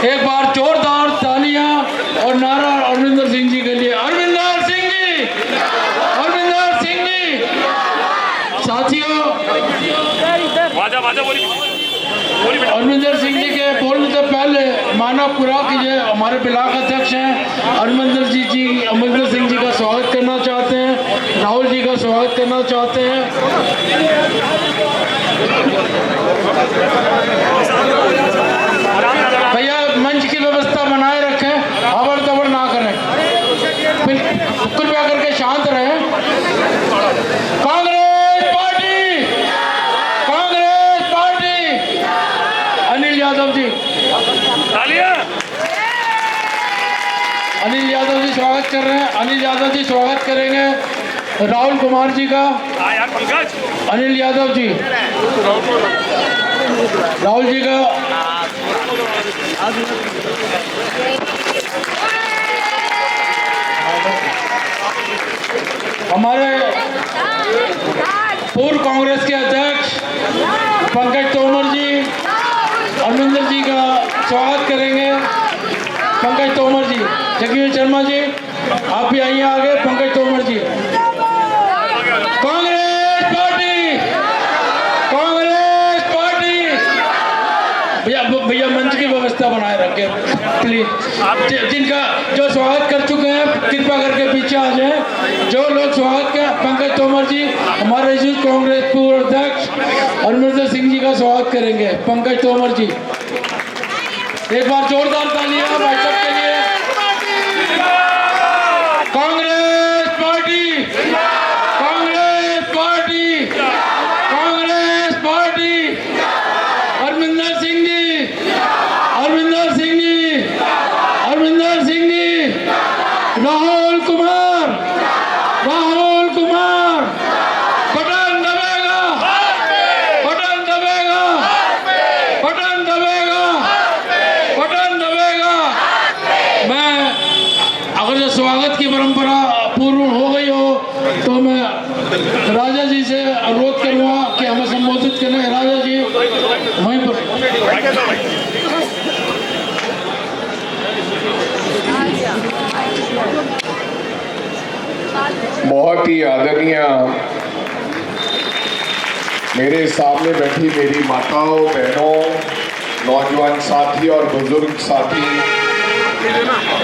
एक बार जोरदार तालियां और नारा अरविंदर सिंह जी के लिए। अरविंदर सिंह जी, अरविंदर सिंह जी। साथियों, अरविंदर सिंह जी के बोलने से पहले मानव पुरा की हमारे ब्लॉक अध्यक्ष हैं अरविंदर सिंह जी का स्वागत करना चाहते हैं, राहुल जी का स्वागत करना चाहते हैं। भैया मंच की व्यवस्था बनाए रखें, हबड़ तबड़ ना करें, कृपया करके शांत रहें। Congress party, Congress party. अनिल यादव जी, अनिल यादव जी स्वागत कर रहे हैं। अनिल यादव जी स्वागत करेंगे राहुल कुमार जी का। अनिल यादव जी, राहुल जी का। हमारे पूर्व कांग्रेस के अध्यक्ष पंकज तोमर जी अरविंदर जी का स्वागत करेंगे। पंकज तोमर जी, जगदीश शर्मा जी आप भी आइए आगे। पंकज तोमर जी, कांग्रेस पार्टी, कांग्रेस पार्टी। भैया मंच की व्यवस्था बनाए रखें प्लीज। जिनका जो स्वागत कर चुके हैं कृपया करके पीछे आ जाएं। जो लोग स्वागत के पंकज तोमर जी हमारे यूथ कांग्रेस पूर्व अध्यक्ष अरविंदर सिंह जी का स्वागत करेंगे। पंकज तोमर जी, एक बार जोरदार तालियां भाई साहब के लिए। Congress party, Congress party, Congress party. Arvinder Singh ji, Arvinder Singh ji, Arvinder Singh ji. Rahul Kumar, Rahul Kumar. Button दबेगा, बटन दबेगा, बटन दबेगा, बटन दबेगा। मैं अगर जो स्वागत की परंपरा पूर्ण हो गई हो तो मैं राजा जी से अनुरोध करूंगा कि हमें संबोधित करें। राजा जी वहीं पर। बहुत ही आदरणीय मेरे सामने बैठी मेरी माताओं, बहनों, नौजवान साथी और बुजुर्ग साथी,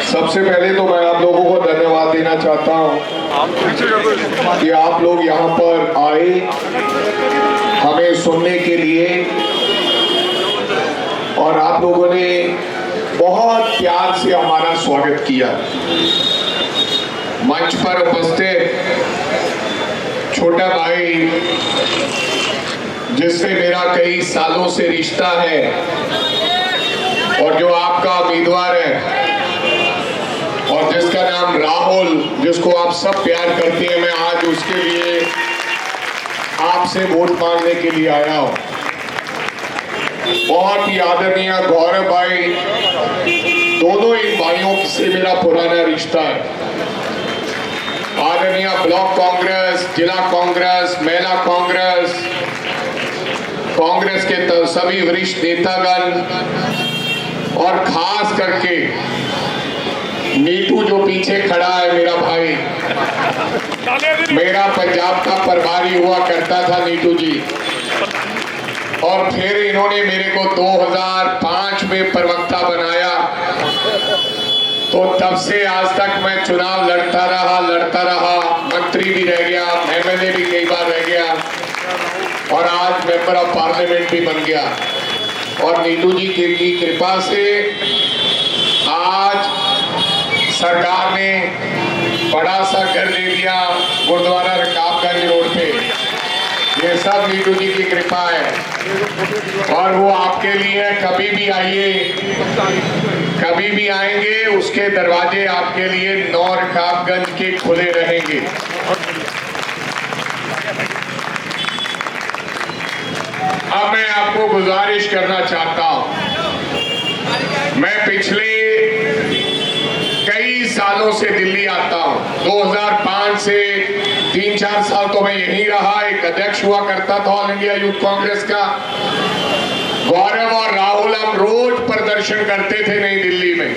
सबसे पहले तो मैं आप लोगों को धन्यवाद देना चाहता हूं कि आप लोग यहाँ पर आए हमें सुनने के लिए, और आप लोगों ने बहुत प्यार से हमारा स्वागत किया। मंच पर उपस्थित छोटा भाई जिससे मेरा कई सालों से रिश्ता है और जो आपका उम्मीदवार है और जिसका नाम राहुल, जिसको आप सब प्यार करते हैं, मैं आज उसके लिए आपसे वोट मांगने के लिए आया हूं। बहुत ही आदरणीय गौरव भाई, दोनों इन भाइयों से मेरा पुराना रिश्ता है। आदरणीय ब्लॉक कांग्रेस, जिला कांग्रेस, महिला कांग्रेस, कांग्रेस के सभी वरिष्ठ नेतागण और खास करके नीटू जो पीछे खड़ा है, मेरा भाई, मेरा पंजाब का प्रभारी हुआ करता था नीटू जी, और फिर इन्होंने मेरे को 2005 में प्रवक्ता बनाया। तो तब से आज तक मैं चुनाव लड़ता रहा, मंत्री भी रह गया, एमएलए भी कई बार रह गया और आज मेंबर ऑफ पार्लियामेंट भी बन गया। और नीटू जी की कृपा से आज सरकार ने बड़ा सा घर दे दिया गुरुद्वारा रकाबगंज रोड पे। ये सब नीटू जी की कृपा है और वो आपके लिए कभी भी आइए, कभी भी आएंगे, उसके दरवाजे आपके लिए 9 रकाबगंज के खुले रहेंगे। अब मैं आपको गुजारिश करना चाहता हूं, मैं पिछले कई सालों से दिल्ली आता हूं। 2005 से 3-4 साल तो मैं यहीं रहा, एक अध्यक्ष हुआ करता था ऑल इंडिया यूथ कांग्रेस का। गौरव और राहुल हम रोज प्रदर्शन प्रदर्शन करते थे नई दिल्ली में,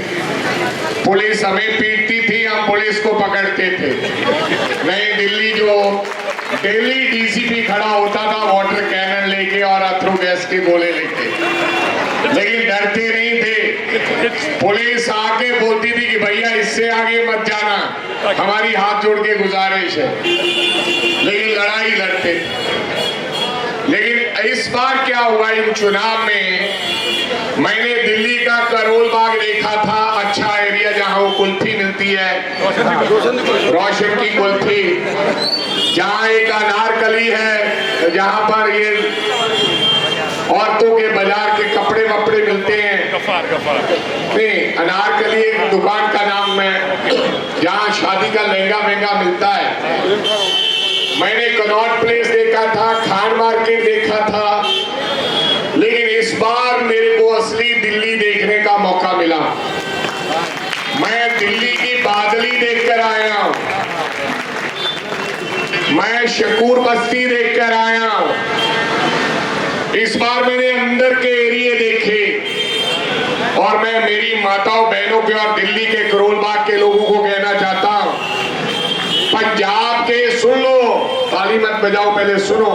पुलिस हमें पीटती थी, हम पुलिस को पकड़ते थे। नई दिल्ली जो दिल्ली डीसीपी खड़ा होता था वाटर कैनन लेके और अथरू गैस के गोले लेके, लेकिन डरते नहीं थे। पुलिस आके बोलती थी कि भैया इससे आगे मत जाना, हमारी हाथ जोड़ के गुजारिश है, लेकिन लड़ाई लड़ते थे। लेकिन इस बार क्या हुआ, इन चुनाव में मैंने दिल्ली का करोल बाग देखा था, अच्छा एरिया जहां वो कुल्फी मिलती है, रोशन की कुल्फी, जहां एक अनारकली है, जहां पर ये औरतों के बाजार के कपड़े वपड़े मिलते हैं। नहीं, अनारकली एक दुकान का नाम है जहां शादी का लहंगा महंगा मिलता है। मैंने कनॉट प्लेस देखा था, खान मार्केट देखा था, लेकिन इस बार मेरे को असली दिल्ली देखने का मौका मिला। मैं दिल्ली की बादली देखकर आया हूं, मैं शकूर बस्ती देखकर आया हूं। इस बार मैंने अंदर के एरिए देखे और मैं मेरी माताओं बहनों के और दिल्ली के करोल बाग के लोगों को कहना चाहता हूं, पंजाब के सुन लो, ताली मत बजाओ, पहले सुनो।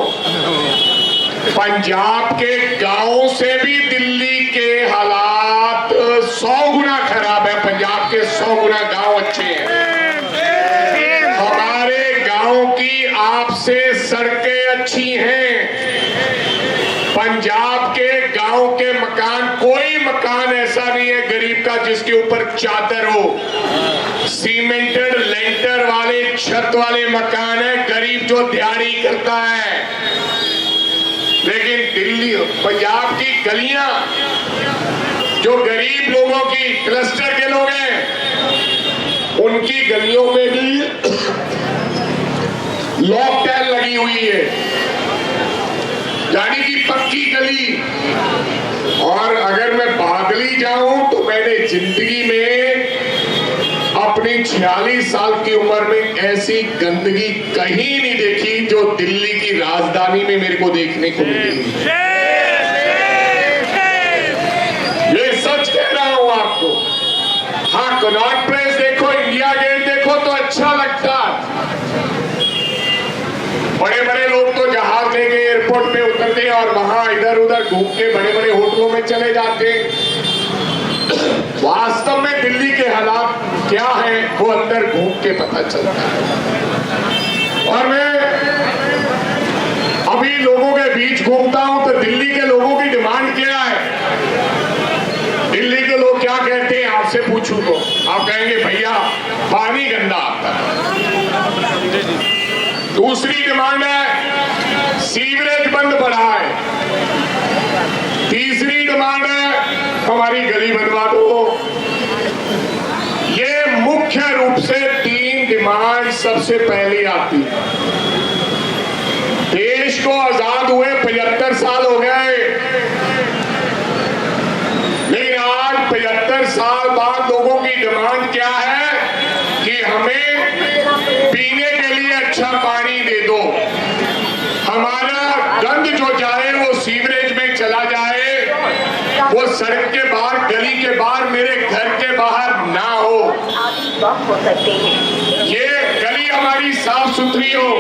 पंजाब के गांवों से भी दिल्ली के हालात 100 गुना खराब है। पंजाब के 100 गुना गांव अच्छे हैं। हमारे गांव की आपसे सड़कें अच्छी हैं। पंजाब के गांव के मकान, कोई मकान ऐसा नहीं है गरीब का जिसके ऊपर चादर हो। सीमेंटेड लेंटर वाले छत वाले मकान है, गरीब जो दिहाड़ी करता है। लेकिन दिल्ली, पंजाब की गलियां जो गरीब लोगों की, क्लस्टर के लोग हैं, उनकी गलियों में भी लॉकडाउन लगी हुई है, यानी कि पक्की गली। और अगर मैं बादली जाऊं तो मैंने जिंदगी में अपनी 46 साल की उम्र में ऐसी गंदगी कहीं नहीं देखी जो दिल्ली की राजधानी में मेरे को देखने को मिली। ये सच कह रहा हूं आपको। हाँ, कनॉट प्लेस देखो, इंडिया गेट देखो तो अच्छा लगता है। बड़े बड़े लोग तो जहाज लेके एयरपोर्ट पे उतरते हैं और वहां इधर उधर घूम के बड़े बड़े होटलों में चले जाते हैं। वास्तव में दिल्ली के हालात क्या है वो अंदर घूम के पता चलता है। और मैं अभी लोगों के बीच घूमता हूं तो दिल्ली के लोगों की डिमांड क्या है, दिल्ली के लोग क्या कहते हैं आपसे पूछूं तो आप कहेंगे भैया पानी गंदा आता है। दूसरी डिमांड है सीवरेज बंद पड़ा है। तीसरी डिमांड है हमारी गली बनवा दो। ये मुख्य रूप से 3 डिमांड सबसे पहले आती है। देश को आजाद हुए 75 साल हो गए, लेकिन आज 75 साल बाद लोगों की डिमांड क्या है कि हमें पीने के लिए अच्छा पानी दे दो, हमारा गंद जो जाए वो सीवरेज में चला जाए, वो सड़क के बाहर, गली के बाहर, मेरे घर के बाहर ना हो। ये गली हमारी साफ सुथरी हो।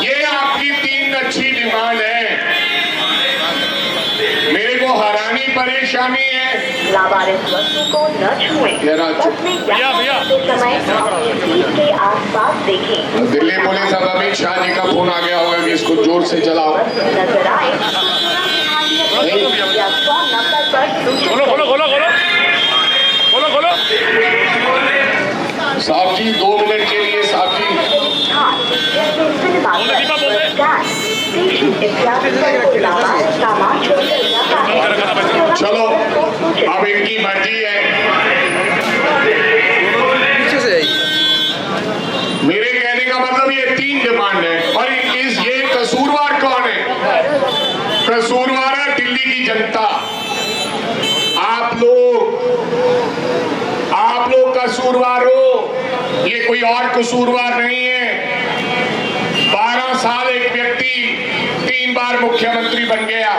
ये आपकी 3 अच्छी डिमांड है। मेरे को हैरानी परेशानी है, लावारिस वस्तु को न छुएं। भैया के आसपास देखें। दिल्ली पुलिस अब अमित शाह जी का फोन आ गया होगा कि इसको जोर से चलाओ। नजर आए या 100 नंबर पर सूचित खोलो खोलो खोलो खोलो खोलो खोलो। साहब जी 2 मिनट के लिए, साहब जी। हाँ, जिसमें सिनेमा स्टेशन इत्यादि पर लावारिस सामान छोड़कर जाता है। चलो अब इनकी मर्जी है। मेरे कहने का मतलब ये 3 डिमांड है। और ये कसूरवार कौन है? कसूरवार है दिल्ली की जनता। आप लोग कसूरवार हो, ये कोई और कसूरवार नहीं है। 12 साल एक व्यक्ति 3 बार मुख्यमंत्री बन गया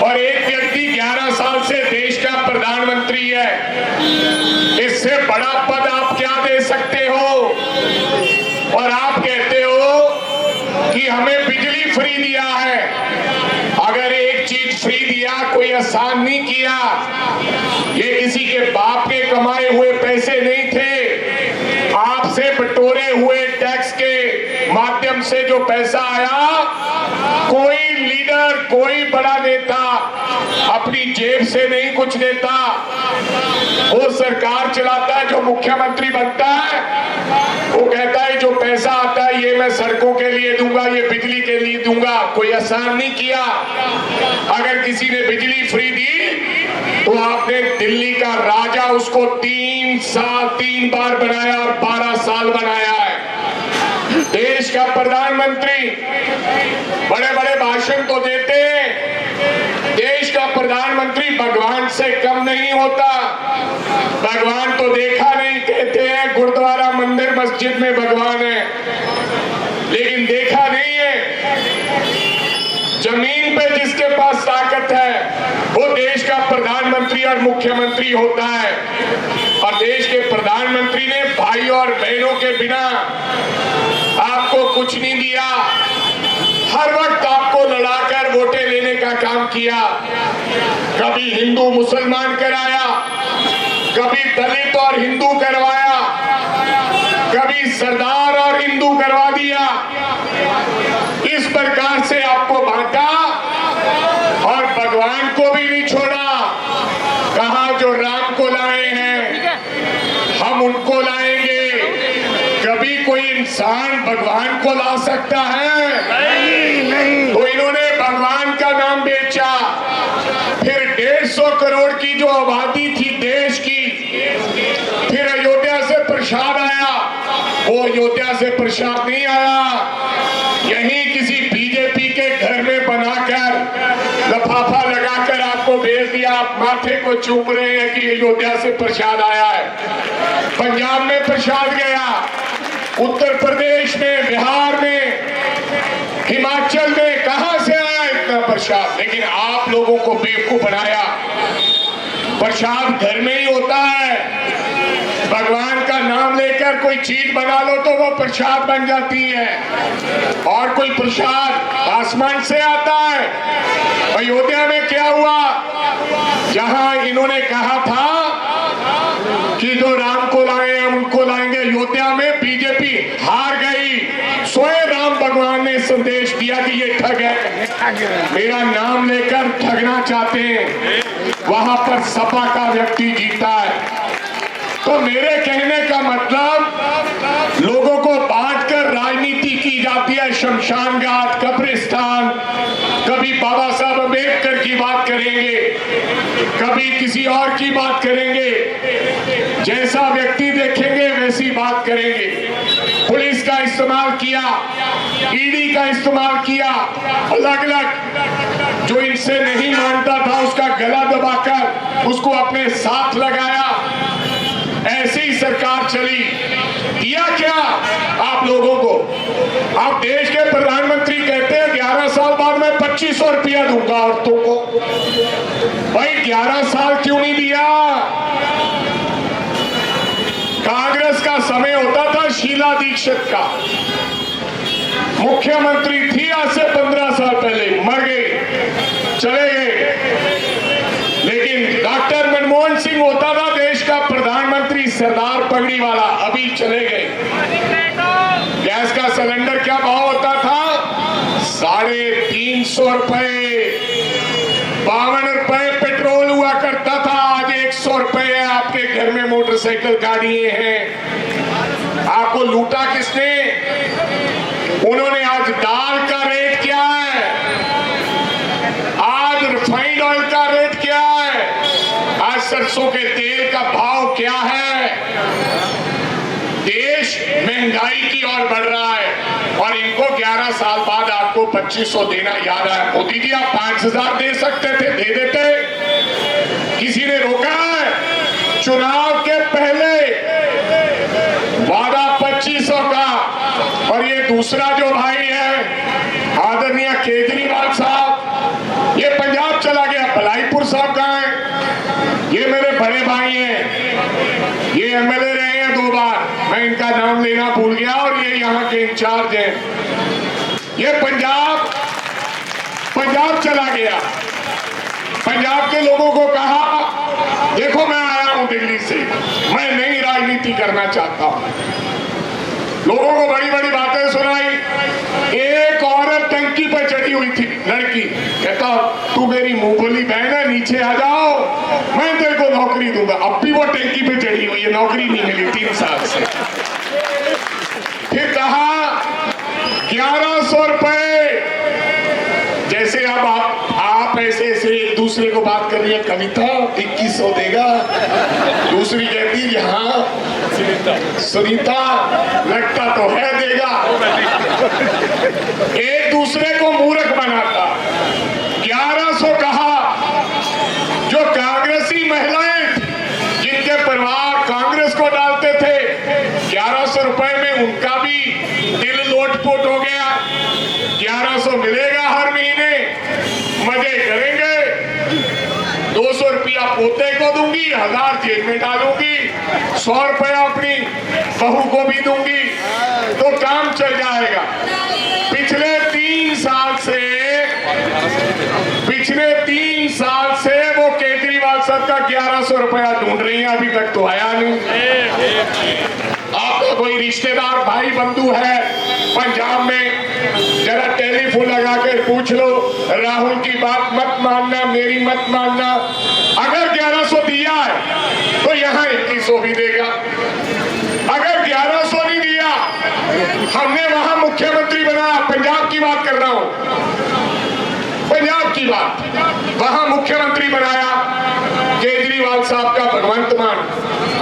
और एक व्यक्ति 11 साल से देश का प्रधानमंत्री है, इससे बड़ा पद आप क्या दे सकते हो? और आप कहते हो कि हमें बिजली फ्री दिया है। अगर एक चीज फ्री दिया, कोई आसान नहीं किया। ये किसी के बाप के कमाए हुए पैसे नहीं थे, आपसे बटोरे हुए टैक्स के माध्यम से जो पैसा आया, कोई लीडर, कोई बड़ा नेता अपनी जेब से नहीं कुछ देता। वो सरकार चलाता है, जो मुख्यमंत्री बनता है वो कहता है जो पैसा आता है ये मैं सड़कों के लिए दूंगा, ये बिजली के लिए दूंगा। कोई आसान नहीं किया। अगर किसी ने बिजली फ्री दी तो आपने दिल्ली का राजा उसको 3 बार बनाया और 12 साल बनाया है। देश का प्रधानमंत्री बड़े बड़े भाषण तो देते हैं, देश का प्रधानमंत्री भगवान से कम नहीं होता। भगवान तो देखा नहीं, कहते हैं गुरुद्वारा मंदिर मस्जिद में भगवान है, लेकिन देखा नहीं है। जमीन पे जिसके पास ताकत है वो देश का प्रधानमंत्री और मुख्यमंत्री होता है। और देश के प्रधानमंत्री ने भाई और बहनों के बिना आपको कुछ नहीं दिया। हर वक्त आपको लड़ाकर वोटें लेने का काम किया। कभी हिंदू मुसलमान कराया, कभी दलित और हिंदू करवाया, कभी सरदार और हिंदू करवा दिया। इस प्रकार से आपको बांटा और भगवान को भी नहीं छोड़ा। कहा जो राम को लाए हैं हम उनको लाएंगे। कभी कोई इंसान भगवान को ला सकता है? नहीं। तो इन्होंने भगवान का नाम बेचा। फिर 150 करोड़ की जो आबादी थी देश की, फिर अयोध्या से प्रसाद आया। वो अयोध्या से प्रसाद नहीं आया, यही किसी बीजेपी के घर में बनाकर लफाफा लगाकर आपको भेज दिया। आप माथे को चूम रहे हैं कि अयोध्या से प्रसाद आया है। पंजाब में प्रसाद गया, उत्तर प्रदेश में, बिहार में, हिमाचल में, कहां से आया इतना प्रसाद? लेकिन आप लोगों को बेवकूफ बनाया। प्रसाद घर में ही होता है। भगवान का नाम लेकर कोई चीज बना लो तो वो प्रसाद बन जाती है। और कोई प्रसाद आसमान से आता है। अयोध्या में क्या हुआ? जहां इन्होंने कहा था कि जो राम को लाए हम उनको लाएंगे, अयोध्या में बीजेपी हार गई। स्वयं राम भगवान ने संदेश दिया कि ये ठग है, मेरा नाम लेकर ठगना चाहते हैं। वहां पर सपा का व्यक्ति जीता है। तो मेरे कहने का मतलब, लोगों को बांटकर राजनीति की जाती है। शमशान घाट, कब्रिस्तान, कभी बाबा साहब अम्बेडकर की बात करेंगे, कभी किसी और की बात करेंगे। जैसा व्यक्ति देखेंगे वैसी बात करेंगे। पुलिस का इस्तेमाल किया, ईडी का इस्तेमाल किया, अलग अलग। जो इनसे नहीं मानता था उसका गला दबाकर उसको अपने साथ लगाया। ऐसी सरकार चली। दिया क्या आप लोगों को? आप देश के प्रधानमंत्री कहते हैं 11 साल बाद मैं 2500 रुपया दूंगा औरतों को। भाई 11 साल क्यों नहीं दिया? कांग्रेस का समय होता था शीला दीक्षित का, मुख्यमंत्री थी आज से 15 साल पहले, मर गई, चले गए। लेकिन डॉक्टर मनमोहन सिंह होता था देश का प्रधानमंत्री, सरदार पगड़ी वाला, अभी चले गए। गैस का सिलेंडर क्या भाव होता था? 350 रुपए, 52 रुपए पेट्रोल हुआ करता था, आज 100 रुपए है। आपके घर में मोटरसाइकिल गाड़ियां हैं। आपको लूटा किसने? उन्होंने। आज दाल का रेट क्या है? आज रिफाइंड ऑयल का रेट क्या है? आज सरसों के तेल का भाव क्या है? देश महंगाई की ओर बढ़ रहा है और इनको 11 साल बाद आपको 2500 देना याद है। मोदी जी आप 5000 दे सकते थे, दे देते। किसी ने रोका है? चुनाव के पहले वादा 2500 का। और ये दूसरा जो भाई है आदरणीय केजरीवाल साहब, ये पंजाब चला गया, भलाईपुर साहब कहाँ है? ये मेरे बड़े भाई हैं, ये एमएलए रहे हैं 2 बार, मैं इनका नाम लेना भूल गया, और ये यहाँ के इंचार्ज हैं। ये पंजाब चला गया, पंजाब के लोगों को कहा देखो मैं आया हूं दिल्ली से, मैं नई राजनीति करना चाहता हूं। लोगों को बड़ी बड़ी बातें सुनाई। एक औरत टंकी पर चढ़ी हुई थी, लड़की, कहता तू मेरी मुंह बोली बहन है, नीचे आ जाओ, मैं तेरे को नौकरी दूंगा। अब भी वो टंकी पे चढ़ी हुई है, नौकरी नहीं मिली 3 साल से। फिर कहा 1100 रुपए, जैसे अब आप ऐसे एक दूसरे को बात कर रही है, कविता 2100 देगा, दूसरी कहती है हाँ सुनीता लगता तो है देगा, एक दूसरे को मूर्ख बनाता। 1100 कहा। जो कांग्रेसी महिलाएं जिनके परिवार कांग्रेस को डालते थे, 1100 रुपए में उनका भी दिल लोटपोट हो गया। 1100 मिलेगा हर महीने, मजे करेंगे, 200 रुपया पोते को दूंगी, 1000 जेब में डालूंगी, 100 रुपया अपनी बहू को भी दूंगी, तो काम चल जाएगा। पिछले 3 साल से वो केजरीवाल साहब का 1100 रुपया ढूंढ रही है, अभी तक तो आया नहीं। आपका कोई रिश्तेदार भाई बंधु है पंजाब में, जरा टेलीफोन लगाकर पूछ लो, राहुल की बात मत मानना, मेरी मत मानना। अगर 1100 दिया है तो यहाँ 2100 भी देगा। अगर 1100 नहीं दिया, हमने वहां मुख्यमंत्री बनाया, पंजाब की बात कर रहा हूं, पंजाब की बात, वहां मुख्यमंत्री बनाया केजरीवाल साहब का भगवंत मान।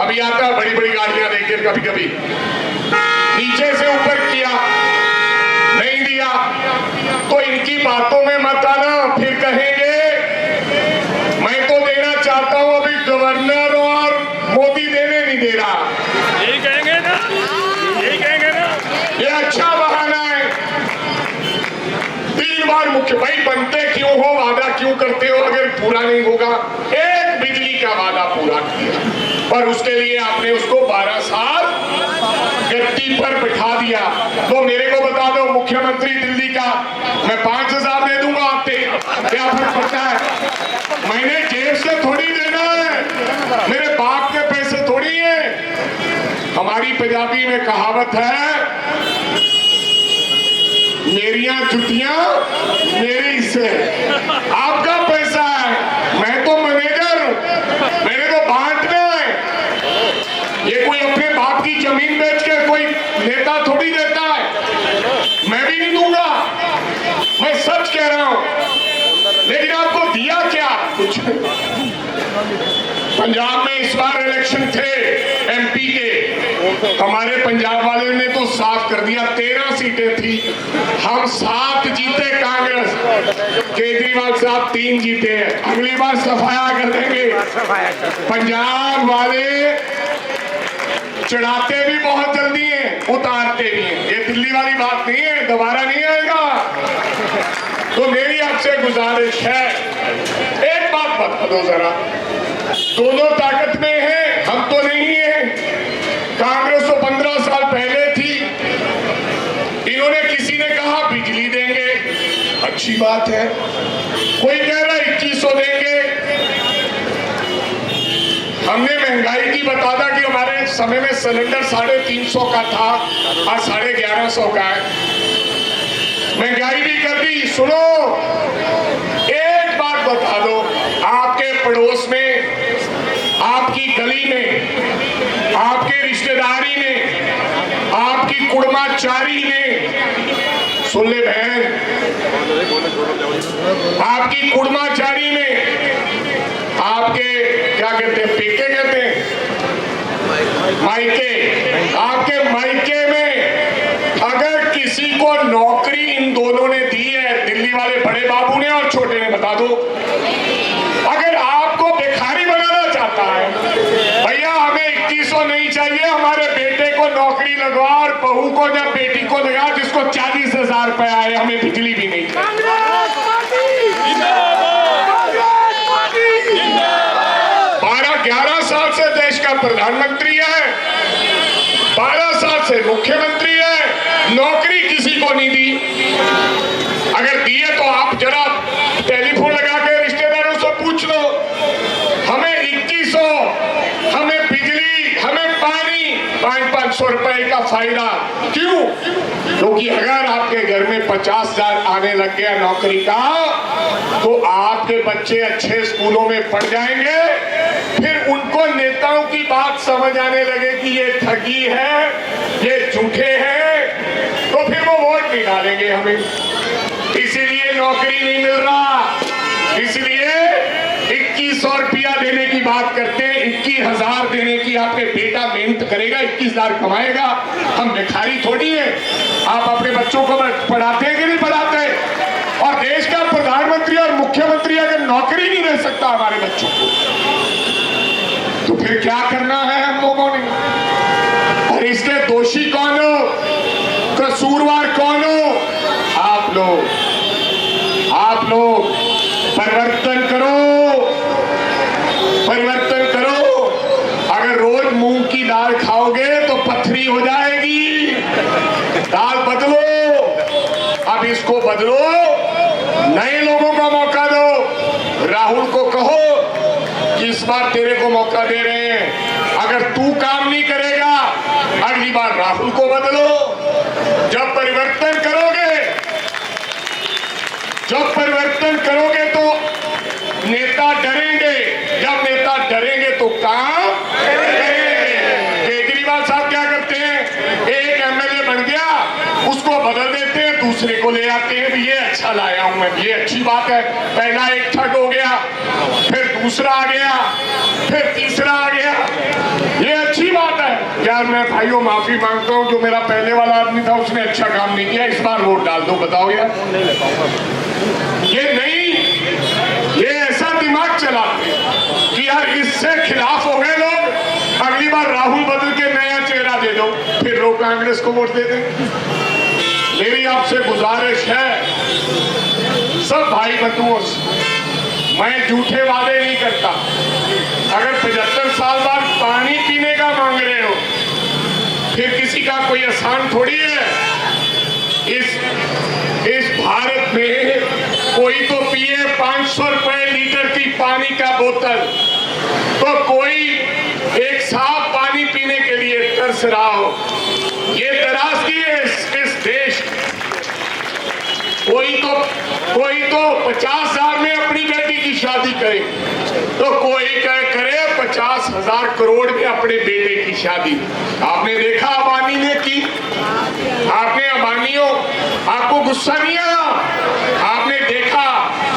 अभी आता है बड़ी बड़ी गाड़ियां लेकर, कभी कभी नीचे से ऊपर किया, नहीं दिया तो इनकी बातों में मत आना, फिर कहेंगे मैं तो देना चाहता हूं, अभी गवर्नर और मोदी देने नहीं दे रहा। यही कहेंगे ना, यही कहेंगे ना। ये अच्छा बहाना है। 3 बार मुख्य भाई बनते क्यों हो, वादा क्यों करते हो अगर पूरा नहीं होगा? एक बिजली का वादा पूरा किया, पर उसके लिए आपने उसको 12 साल गद्दी पर बिठा दिया। तो मेरे को बता दो, मुख्यमंत्री दिल्ली का, मैं 5000 दे दूंगा, आपसे क्या फर्क पड़ता है? मैंने जेब से थोड़ी देना है, मेरे बाप के पैसे थोड़ी है। हमारी पंजाबी में कहावत है, मेरियां जुतियां मेरी से, आपका पैसा है, मैं तो मैनेजर हूं, मैंने तो बांटना है। ये कोई अपने बाप की जमीन बेच के कोई नेता थोड़ी देता है, मैं भी नहीं दूंगा, मैं सच कह रहा हूं। लेकिन आपको दिया क्या? कुछ। पंजाब में इस बार इलेक्शन थे एमपी के, हमारे पंजाब वाले ने तो साफ कर दिया, 13 सीटें थी, हम 7 जीते कांग्रेस, केजरीवाल साहब 3 जीते हैं। अगली बार सफाया कर देंगे। पंजाब वाले चढ़ाते भी बहुत जल्दी हैं, उतारते भी हैं, ये दिल्ली वाली बात नहीं है, दोबारा नहीं आएगा। तो मेरी आपसे गुजारिश है, एक बात बता दो जरा, दोनों ताकत में है, हम तो नहीं है। कांग्रेस तो 15 साल पहले थी, इन्होंने किसी ने कहा बिजली देंगे, अच्छी बात है, कोई कह रहा 2100 देंगे। हमने महंगाई की बता दा कि हमारे समय में सिलेंडर 350 का था, आज 1150 का है, महंगाई भी कर दी। सुनो, एक बात बता दो, आपके पड़ोस में, आपकी गली में, आपके रिश्तेदारी में, आपकी कुड़माचारी ने, सुन ले बहन, आपकी कुड़माचारी में, आपके क्या कहते हैं, पीके कहते हैं, मायके, आपके मायके में अगर किसी को नौकरी इन दोनों ने दी है, दिल्ली वाले बड़े बाबू ने और छोटे ने, बता दो, अगर आपको भिखारी बनाना चाहता है, भैया हमें 2100 नहीं चाहिए, हमारे बेटे को नौकरी लगवा और बहू को या बेटी को लगा जिसको 40,000 रुपए आए, हमें बिजली भी नहीं चाहिए। का प्रधानमंत्री है, 12 साल से मुख्यमंत्री है, नौकरी किसी को नहीं दी। अगर दिए तो आप जरा टेलीफोन लगा के रिश्तेदारों से पूछ लो। हमें 2100, हमें बिजली, हमें पानी, 500 रुपए का फायदा। क्यों? क्योंकि अगर आपके घर में 50,000 आने लग गया नौकरी का, तो आपके बच्चे अच्छे स्कूलों में पढ़ जाएंगे। फिर उनको नेताओं की बात समझ आने लगे कि ये ठगी है, ये झूठे हैं, तो फिर वो वोट नहीं डालेंगे हमें। इसीलिए नौकरी नहीं मिल रहा, इसलिए 2100 रुपया देने की बात करते हैं। 21,000 देने की। आपके बेटा मेहनत करेगा, 21,000 कमाएगा। हम भिखारी थोड़ी है। आप अपने बच्चों को पढ़ाते हैं कि नहीं पढ़ाते? और देश का प्रधानमंत्री और मुख्यमंत्री अगर नौकरी नहीं दे सकता हमारे बच्चों को, तो फिर क्या करना है हम लोगों ने? और इसके दोषी कौन हो, कसूरवार कौन हो? आप लोग परिवर्तन करो, परिवर्तन करो। अगर रोज मूंग की दाल खाओगे तो पथरी हो जाएगी। दाल बदलो, अब इसको बदलो, नए लोगों को मौका दो। राहुल को कहो कि इस बार तेरे को मौका दे रहे हैं, अगर तू काम नहीं करेगा अगली बार राहुल को बदलो। जब परिवर्तन करोगे तो नेता डरेंगे, जब नेता डरेंगे तो काम करेंगे। केजरीवाल साहब क्या करते हैं? एक एमएलए बन गया, उसको बदल देते हैं, दूसरे को ले आते हैं। ये अच्छा लाया हूं मैं, ये अच्छी बात है। पहला एक ठग हो गया, फिर दूसरा आ गया, फिर तीसरा आ गया, ये अच्छी बात है। यार मैं भाइयों माफी मांगता हूं, जो मेरा पहले वाला आदमी था उसने अच्छा काम नहीं किया, इस बार वोट डाल दो। बताओ यार, ये नहीं, ये ऐसा दिमाग चलाते कि यार इससे खिलाफ हो गए लोग, अगली बार राहुल बदल के नया चेहरा दे दो, फिर लोग कांग्रेस को वोट दे दें। मेरी आपसे गुजारिश है सब भाई बंधुओं से, मैं झूठे वादे नहीं करता। अगर 75 साल बाद पानी पीने का मांग रहे हो, फिर किसी का कोई आसान थोड़ी है। इस भारत में कोई तो पिए 500 रुपए लीटर की पानी का बोतल, तो कोई एक साफ पानी पीने के लिए तरस रहा हो। ये त्रासदी है इस देश। कोई तो 50,000 में अपनी बेटी की शादी करे, तो कोई करे 50,000 करोड़ में अपने बेटे की शादी। आपने देखा अबानी ने की, आपने आपको गुस्सा नहीं आया? आपने देखा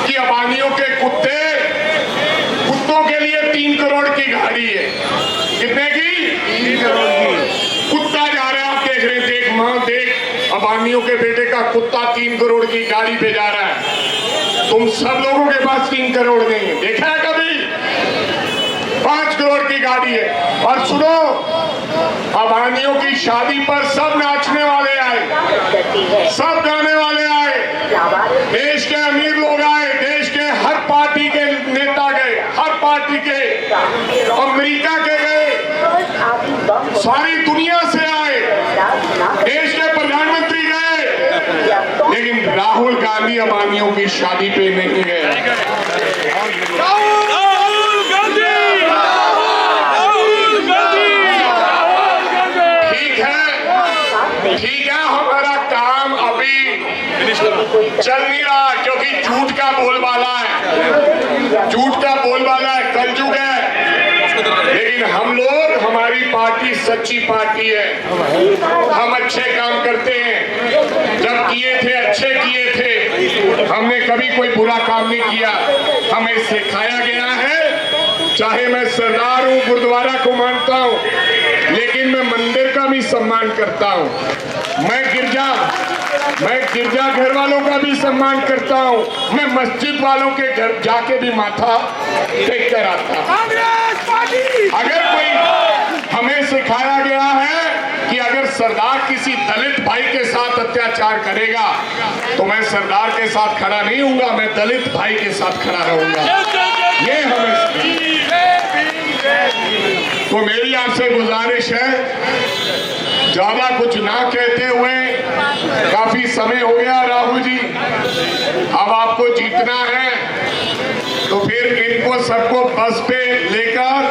कि अबानियों के कुत्तों के लिए 3 करोड़ की गाड़ी है। कितने की? 3 करोड़ की। कुत्ता जा रहा है, आप देख रहे हैं, देख मां देख, अबानियों के बेटे का कुत्ता 3 करोड़ की गाड़ी पे जा रहा है। तुम सब लोगों के पास 3 करोड़ नहीं है, देखा है कभी? 5 करोड़ की गाड़ी है। और सुनो, अबानियों की शादी पर सब नाचने वाले आए, सब गाने वाले आए, देश के अमीर लोग आए, देश के हर पार्टी के नेता गए, हर पार्टी के, अमेरिका के गए, सारी दुनिया से आए, देश के प्रधानमंत्री गए, लेकिन राहुल गांधी अबानियों की शादी पे नहीं गए। ठीक है, हमारा काम अभी चल नहीं रहा, क्योंकि झूठ का बोलबाला है, झूठ का बोलबाला है, कलयुग है। लेकिन हम लोग, हमारी पार्टी सच्ची पार्टी है, हम अच्छे काम करते हैं। जब किए थे अच्छे किए थे, हमने कभी कोई बुरा काम नहीं किया। हमें सिखाया गया है, चाहे मैं सरदार हूँ, गुरुद्वारा को मानता हूँ, लेकिन मैं मंदिर का भी सम्मान करता हूँ। मैं गिरजा घर वालों का भी सम्मान करता हूँ। मैं मस्जिद वालों के घर जाके भी माथा टेक कर आता हूँ। अगर कोई, हमें सिखाया गया है कि अगर सरदार किसी दलित भाई के साथ अत्याचार करेगा तो मैं सरदार के साथ खड़ा नहीं हूँगा, मैं दलित भाई के साथ खड़ा रहूंगा। ये हमें, तो मेरी आपसे गुजारिश है, ज्यादा कुछ ना कहते हुए, काफी समय हो गया राहुल जी, अब आपको जीतना है तो फिर इनको सबको बस पे लेकर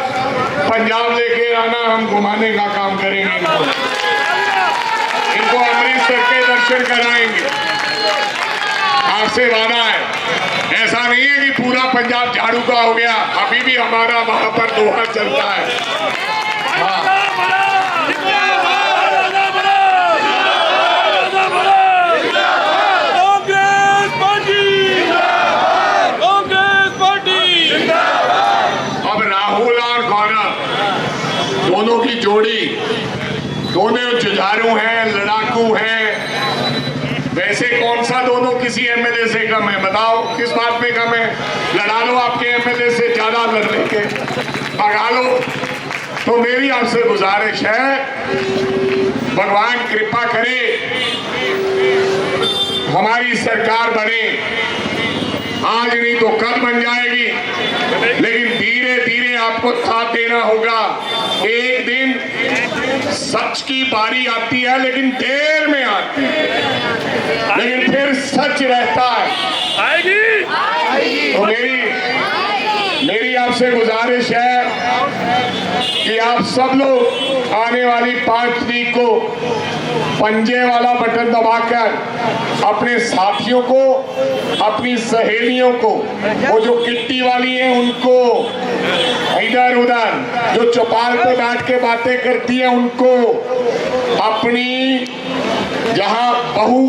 पंजाब लेके आना, हम घुमाने का काम करेंगे। इनको अमृतसर के दर्शन कराएंगे, आपसे वादा है। ऐसा नहीं है कि पूरा पंजाब झाड़ू का हो गया, अभी भी हमारा वहां पर दोहा चलता है। अब राहुल और गौरव दोनों की जोड़ी, दोनों जुझारू हैं, लड़ाकू हैं। वैसे कौन सा दोनों किसी एमएलए से कम है? बताओ किस बात में कम है? लड़ा लो आपके एमएलए से ज्यादा लड़ने के, भगा लो। तो मेरी आपसे गुजारिश है, भगवान कृपा करे हमारी सरकार बने, आज नहीं तो कल बन जाएगी, लेकिन धीरे धीरे आपको साथ देना होगा। एक दिन सच की बारी आती है, लेकिन देर में आती है, लेकिन फिर सच रहता है। आएगी तो मेरी आपसे गुजारिश है कि आप सब लोग आने वाली 5 तारीख को पंजे वाला बटन दबाकर अपने साथियों को, अपनी सहेलियों को, वो जो किट्टी वाली हैं उनको, इधर उधर जो चौपाल पे बैठ के बातें करती हैं उनको, अपनी जहां बहू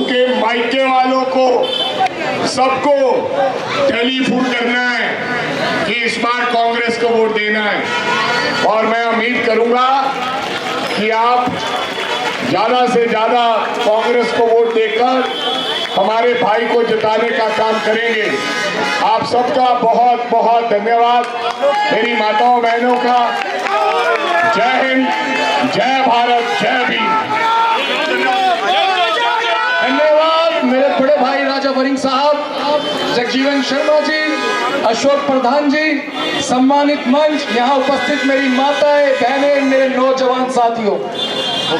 के मायके वालों को, सबको टेलीफोन करना है कि इस बार कांग्रेस को वोट देना है। और मैं उम्मीद करूंगा कि आप ज्यादा से ज्यादा कांग्रेस को वोट देकर हमारे भाई को जिताने का काम करेंगे। आप सबका बहुत बहुत धन्यवाद, मेरी माताओं बहनों का। जय हिंद, जय भारत, जय भीम। धन्यवाद मेरे बड़े भाई राजा वरिंग साहब, जगजीवन शर्मा जी, अशोक प्रधान जी, सम्मानित मंच, यहाँ उपस्थित मेरी माताएं, बहनें, मेरे नौजवान साथियों,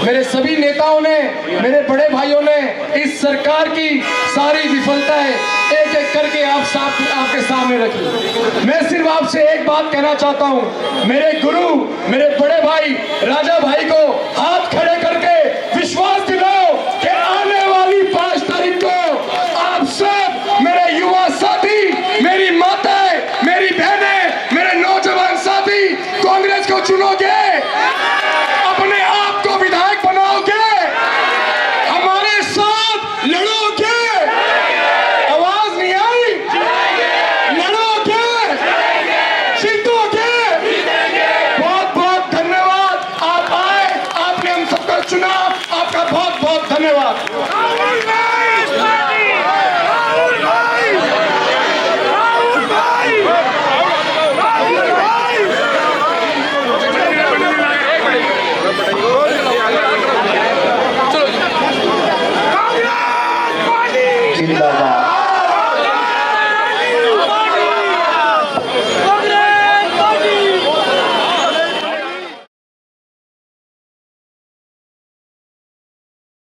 मेरे सभी नेताओं ने, मेरे बड़े भाइयों ने इस सरकार की सारी विफलताएं एक एक करके आपके सामने रखी। मैं सिर्फ आपसे एक बात कहना चाहता हूँ, मेरे गुरु, मेरे बड़े भाई राजा भाई को हाथ खड़े कर